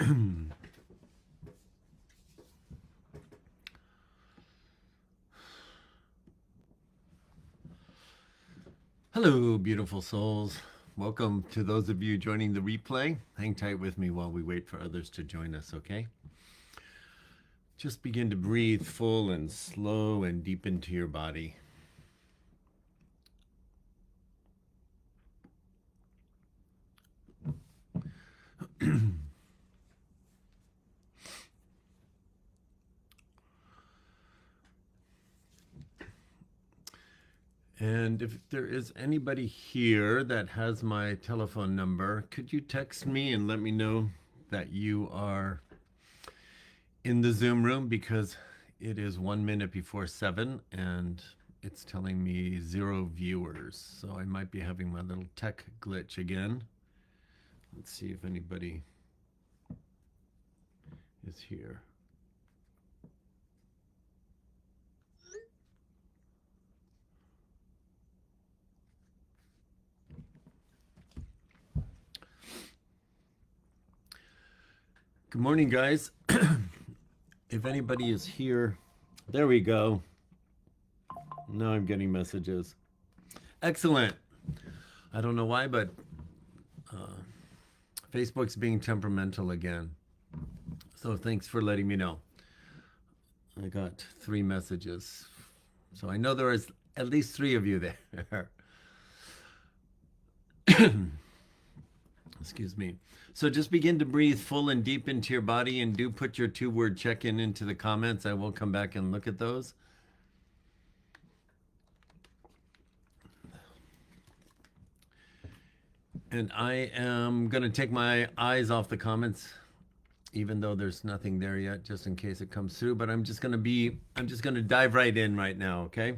Hello, beautiful souls. Welcome to those of you joining the replay. Hang tight with me while we wait for others to join us, okay? Just begin to breathe full and slow and deep into your body. And if there is anybody here that has my telephone number, could you text me and let me know that you are in the Zoom room, because it is 1 minute before 7 and it's telling me 0 viewers. So I might be having my little tech glitch again. Let's see if anybody is here. Good morning, guys. If anybody is here, there we go. Now I'm getting messages. Excellent. I don't know why, but Facebook's being temperamental again. So thanks for letting me know. I got 3 messages. So I know there is at least 3 of you there. Excuse me. So just begin to breathe full and deep into your body, and do put your 2-word check-in into the comments. I will come back and look at those. And I am going to take my eyes off the comments, even though there's nothing there yet, just in case it comes through. But I'm just going to dive right in right now, okay?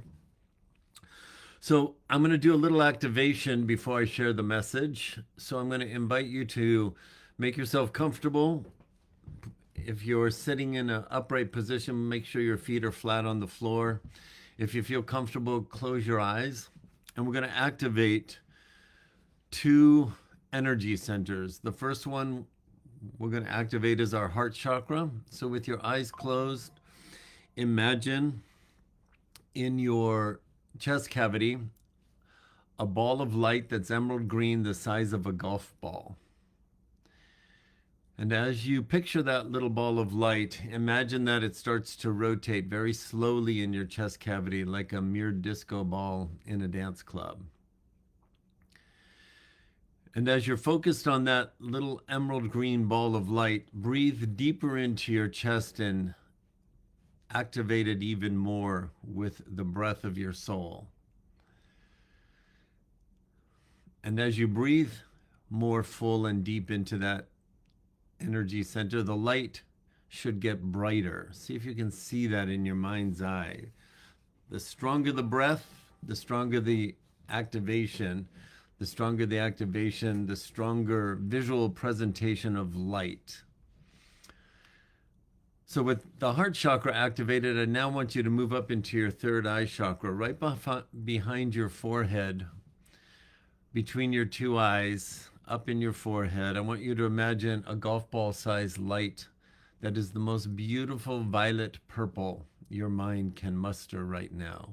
So I'm going to do a little activation before I share the message. So I'm going to invite you to make yourself comfortable. If you're sitting in an upright position, make sure your feet are flat on the floor. If you feel comfortable, close your eyes. And we're going to activate 2 energy centers. The first one we're going to activate is our heart chakra. So with your eyes closed, imagine in your chest cavity a ball of light that's emerald green, the size of a golf ball. And as you picture that little ball of light, imagine that it starts to rotate very slowly in your chest cavity, like a mere disco ball in a dance club. And as you're focused on that little emerald green ball of light, breathe deeper into your chest and activate it even more with the breath of your soul. And as you breathe more full and deep into that energy center, the light should get brighter. See if you can see that in your mind's eye. The stronger the breath, the stronger the activation. The stronger the activation, the stronger visual presentation of light. So with the heart chakra activated, I now want you to move up into your 3rd eye chakra, right behind your forehead, between your 2 eyes, up in your forehead. I want you to imagine a golf ball sized light that is the most beautiful violet purple your mind can muster right now.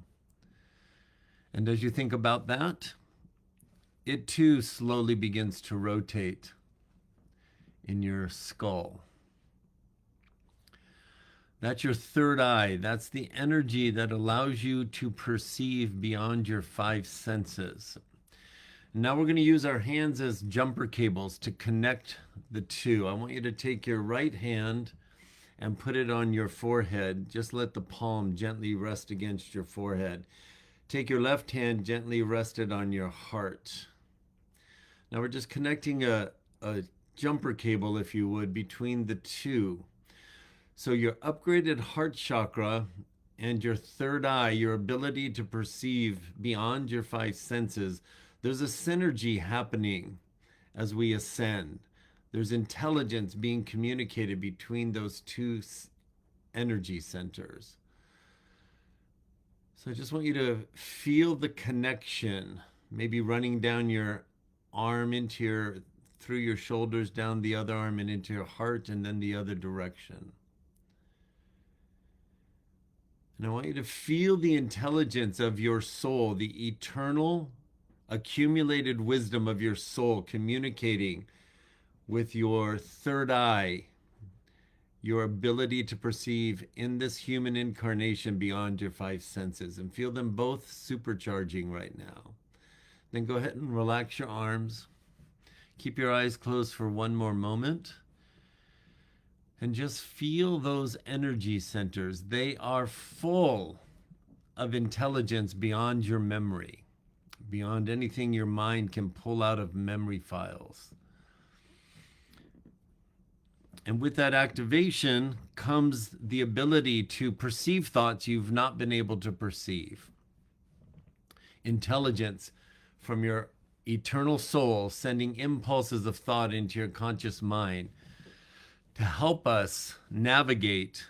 And as you think about that, it too slowly begins to rotate in your skull. That's your 3rd eye. That's the energy that allows you to perceive beyond your 5 senses. Now we're going to use our hands as jumper cables to connect the 2. I want you to take your right hand and put it on your forehead. Just let the palm gently rest against your forehead. Take your left hand, gently rest it on your heart. Now we're just connecting a jumper cable, if you would, between the 2. So your upgraded heart chakra and your 3rd eye, your ability to perceive beyond your 5 senses, there's a synergy happening as we ascend. There's intelligence being communicated between those 2 energy centers. So I just want you to feel the connection, maybe running down your arm into your through your shoulders, down the other arm, and into your heart, and then the other direction. And I want you to feel the intelligence of your soul, the eternal accumulated wisdom of your soul communicating with your third eye, your ability to perceive in this human incarnation beyond your five senses, and feel them both supercharging right now. Then go ahead and relax your arms. Keep your eyes closed for one more moment. And just feel those energy centers. They are full of intelligence beyond your memory, beyond anything your mind can pull out of memory files. And with that activation comes the ability to perceive thoughts you've not been able to perceive. Intelligence from your eternal soul sending impulses of thought into your conscious mind to help us navigate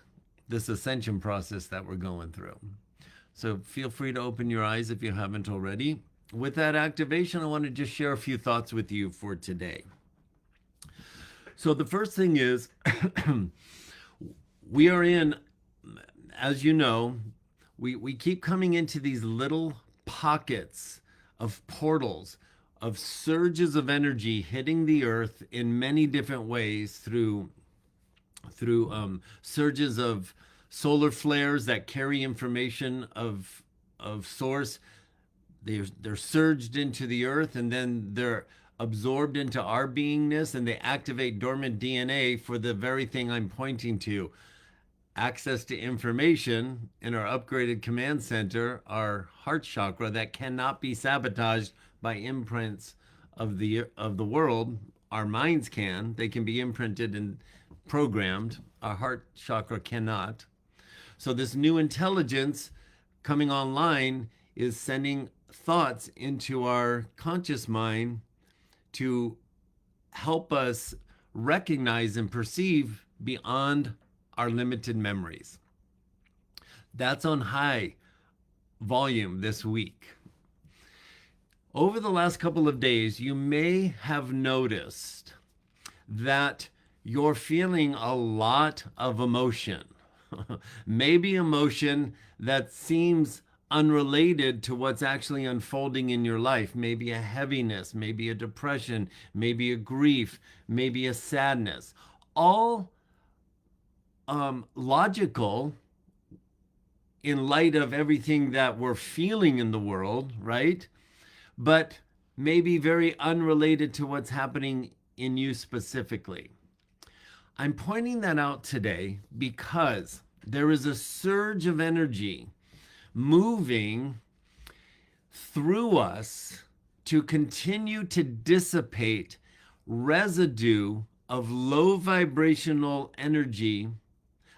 this ascension process that we're going through. So feel free to open your eyes if you haven't already. With that activation, I want to just share a few thoughts with you for today. So the first thing is, we are in, as you know, we keep coming into these little pockets of portals, of surges of energy hitting the earth in many different ways through surges of solar flares that carry information of source. They're surged into the earth, and then they're absorbed into our beingness, and they activate dormant DNA for the very thing I'm pointing to. Access to information in our upgraded command center, our heart chakra, that cannot be sabotaged by imprints of the world. Our minds can. They can be imprinted and programmed. Our heart chakra cannot. So this new intelligence coming online is sending thoughts into our conscious mind to help us recognize and perceive beyond our limited memories. That's on high volume this week. Over the last couple of days, you may have noticed that you're feeling a lot of emotion. Maybe emotion that seems unrelated to what's actually unfolding in your life. Maybe a heaviness, maybe a depression, maybe a grief, maybe a sadness. All logical in light of everything that we're feeling in the world, right? But maybe very unrelated to what's happening in you specifically. I'm pointing that out today because there is a surge of energy moving through us to continue to dissipate residue of low vibrational energy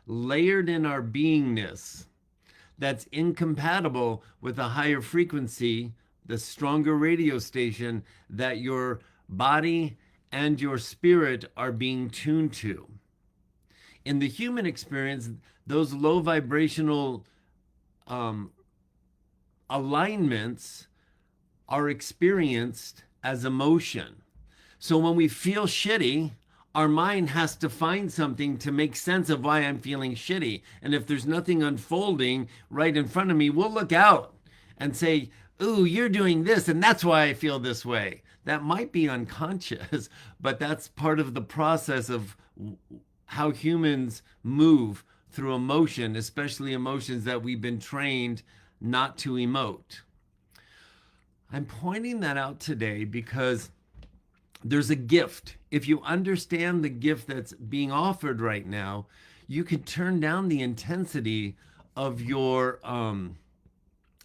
layered in our beingness that's incompatible with a higher frequency, the stronger radio station that your body and your spirit are being tuned to. In the human experience, those low vibrational alignments are experienced as emotion. So when we feel shitty, our mind has to find something to make sense of why I'm feeling shitty. And if there's nothing unfolding right in front of me, we'll look out and say, ooh, you're doing this, and that's why I feel this way. That might be unconscious, but that's part of the process of how humans move through emotion, especially emotions that we've been trained not to emote. I'm pointing that out today because there's a gift. If you understand the gift that's being offered right now, you can turn down the intensity of your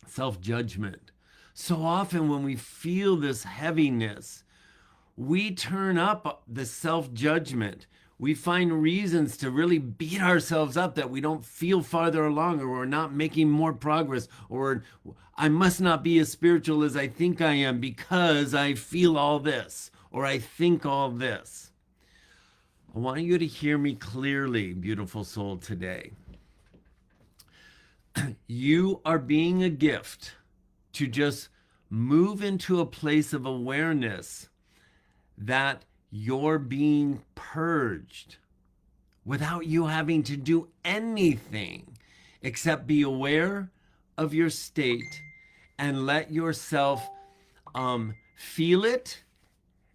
self-judgment. So often when we feel this heaviness, we turn up the self-judgment. We find reasons to really beat ourselves up that we don't feel farther along, or we're not making more progress, or I must not be as spiritual as I think I am because I feel all this, or I think all this. I want you to hear me clearly, beautiful soul, today. You are being a gift to just move into a place of awareness that You're being purged without you having to do anything except be aware of your state and let yourself feel it,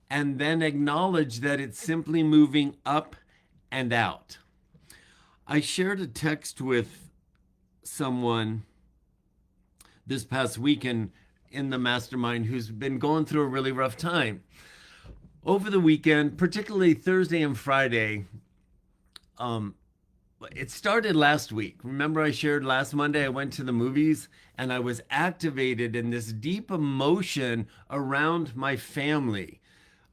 and then acknowledge that it's simply moving up and out. I shared a text with someone this past weekend in the mastermind who's been going through a really rough time. Over the weekend, particularly Thursday and Friday, it started last week. Remember, I shared last Monday I went to the movies and I was activated in this deep emotion around my family.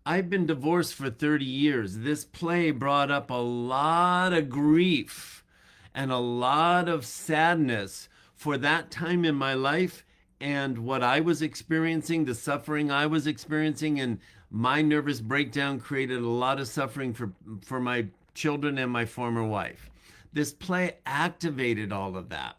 I've been divorced for 30 years. This play brought up a lot of grief and a lot of sadness for that time in my life, and what I was experiencing, the suffering I was experiencing, and my nervous breakdown created a lot of suffering for my children and my former wife. This play activated all of that.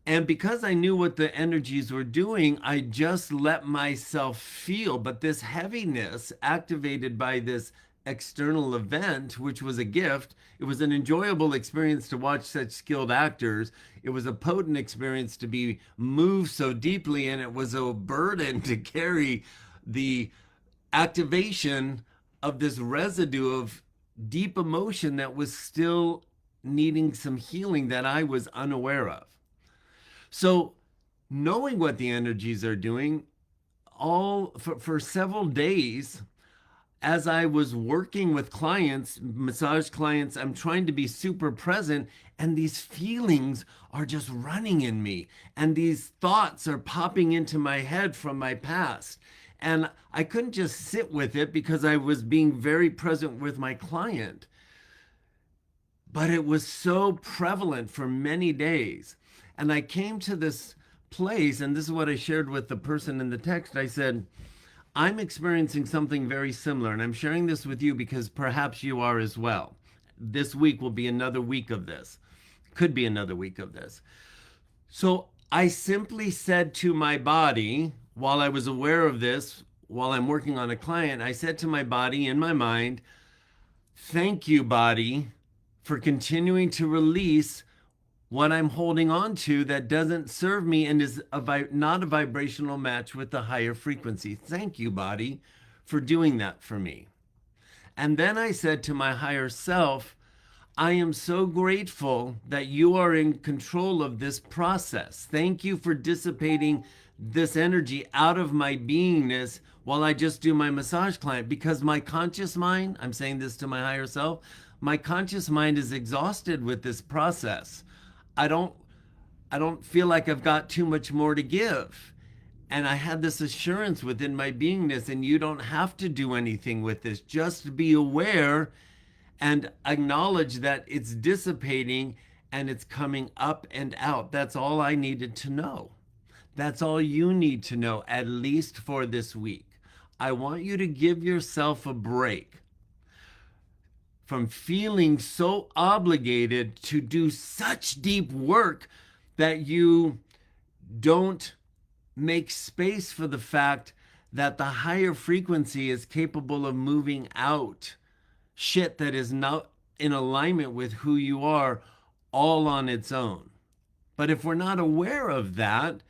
And because I knew what the energies were doing, I just let myself feel. But this heaviness activated by this external event, which was a gift, it was an enjoyable experience to watch such skilled actors. It was a potent experience to be moved so deeply, and it was a burden to carry the activation of this residue of deep emotion that was still needing some healing that I was unaware of. So, knowing what the energies are doing, all for several days, as I was working with clients, massage clients, I'm trying to be super present, and these feelings are just running in me, and these thoughts are popping into my head from my past. And I couldn't just sit with it because I was being very present with my client. But it was so prevalent for many days. And I came to this place, and this is what I shared with the person in the text. I said, I'm experiencing something very similar, and I'm sharing this with you because perhaps you are as well. This week will be another week of this. Could be another week of this. So I simply said to my body, while I was aware of this, while I'm working on a client, I said to my body in my mind, thank you, body, for continuing to release what I'm holding on to that doesn't serve me and is not a vibrational match with the higher frequency. Thank you, body, for doing that for me. And then I said to my higher self, I am so grateful that you are in control of this process. Thank you for dissipating this energy out of my beingness while I just do my massage client, because my conscious mind, I'm saying this to my higher self, my conscious mind is exhausted with this process. I don't feel like I've got too much more to give. And I had this assurance within my beingness, and you don't have to do anything with this. Just be aware and acknowledge that it's dissipating and it's coming up and out. That's all I needed to know. That's all you need to know, at least for this week. I want you to give yourself a break from feeling so obligated to do such deep work that you don't make space for the fact that the higher frequency is capable of moving out shit that is not in alignment with who you are all on its own. But if we're not aware of that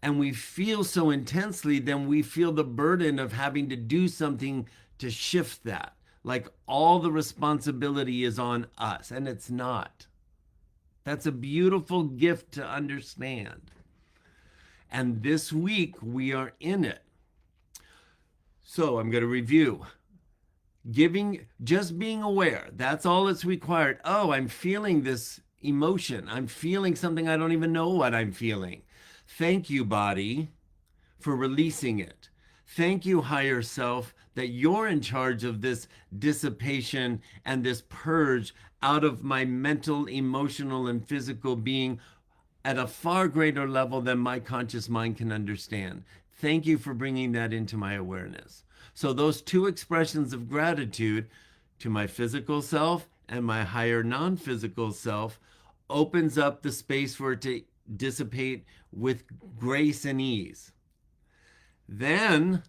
and we feel so intensely, then we feel the burden of having to do something to shift that. Like all the responsibility is on us, and it's not. That's a beautiful gift to understand. And this week we are in it. So I'm going to review. Just being aware, that's all that's required. Oh, I'm feeling this emotion. I'm feeling something I don't even know what I'm feeling. Thank you, body, for releasing it. Thank you, higher self, that you're in charge of this dissipation and this purge out of my mental, emotional, and physical being at a far greater level than my conscious mind can understand. Thank you for bringing that into my awareness. So those two expressions of gratitude to my physical self and my higher non-physical self opens up the space for it to dissipate with grace and ease. Then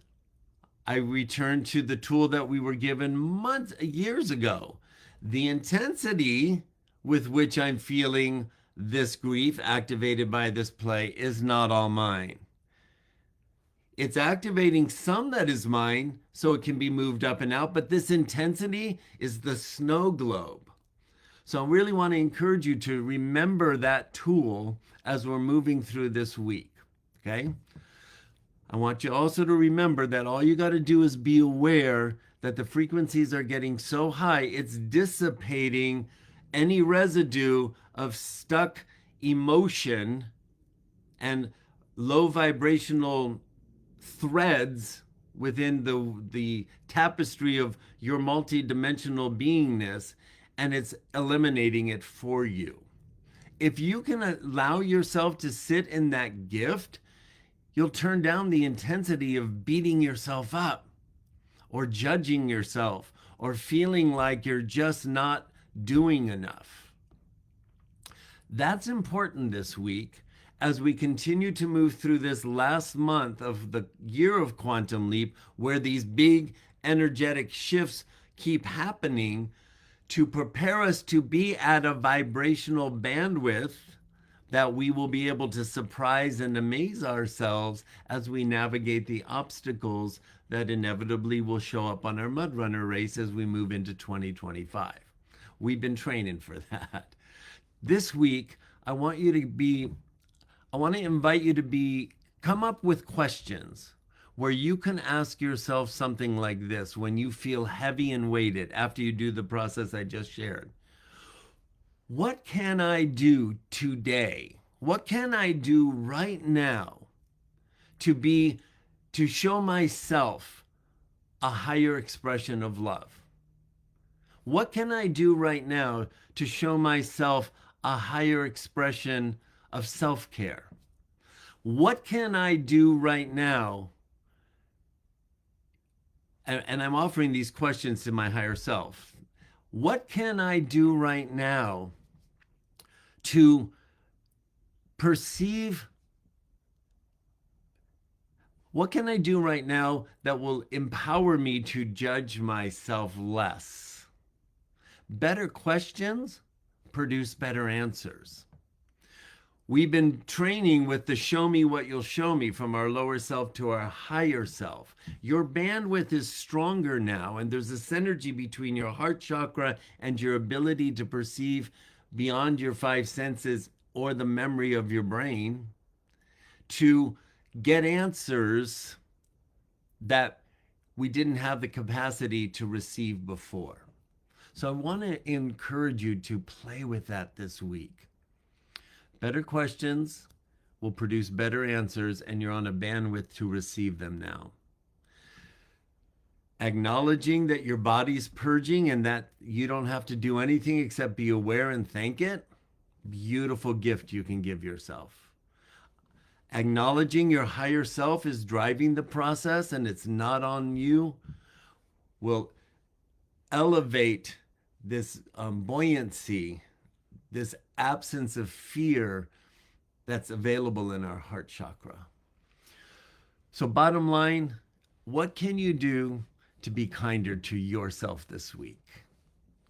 I return to the tool that we were given years ago. The intensity with which I'm feeling this grief activated by this play is not all mine. It's activating some that is mine so it can be moved up and out, but this intensity is the snow globe. So I really want to encourage you to remember that tool as we're moving through this week, okay? I want you also to remember that all you got to do is be aware that the frequencies are getting so high, it's dissipating any residue of stuck emotion and low vibrational threads within the tapestry of your multidimensional beingness, and it's eliminating it for you. If you can allow yourself to sit in that gift, you'll turn down the intensity of beating yourself up or judging yourself or feeling like you're just not doing enough. That's important this week as we continue to move through this last month of the year of Quantum Leap, where these big energetic shifts keep happening to prepare us to be at a vibrational bandwidth that we will be able to surprise and amaze ourselves as we navigate the obstacles that inevitably will show up on our Mud Runner race as we move into 2025. We've been training for that. This week, I want to invite you to come up with questions where you can ask yourself something like this when you feel heavy and weighted after you do the process I just shared. What can I do today? What can I do right now to show myself a higher expression of love? What can I do right now to show myself a higher expression of self-care? What can I do right now? And I'm offering these questions to my higher self. What can I do right now to perceive? What can I do right now that will empower me to judge myself less? Better questions produce better answers. We've been training with the show me what you'll show me, from our lower self to our higher self. Your bandwidth is stronger now, and there's a synergy between your heart chakra and your ability to perceive beyond your five senses or the memory of your brain to get answers that we didn't have the capacity to receive before. So I want to encourage you to play with that this week. Better questions will produce better answers, and you're on a bandwidth to receive them now. Acknowledging that your body's purging and that you don't have to do anything except be aware and thank it. Beautiful gift you can give yourself. Acknowledging your higher self is driving the process and it's not on you will elevate this buoyancy, this absence of fear that's available in our heart chakra. So bottom line, what can you do to be kinder to yourself this week?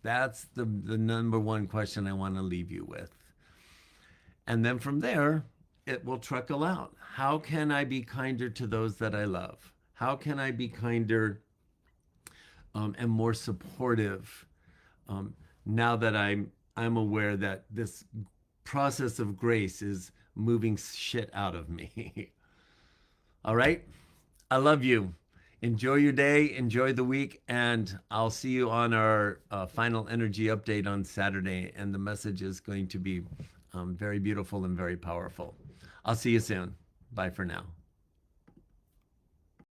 That's the number one question I want to leave you with. And then from there, it will trickle out. How can I be kinder to those that I love? How can I be kinder and more supportive now that I'm aware that this process of grace is moving shit out of me. All right? I love you. Enjoy your day, enjoy the week, and I'll see you on our final energy update on Saturday. And the message is going to be very beautiful and very powerful. I'll see you soon. Bye for now.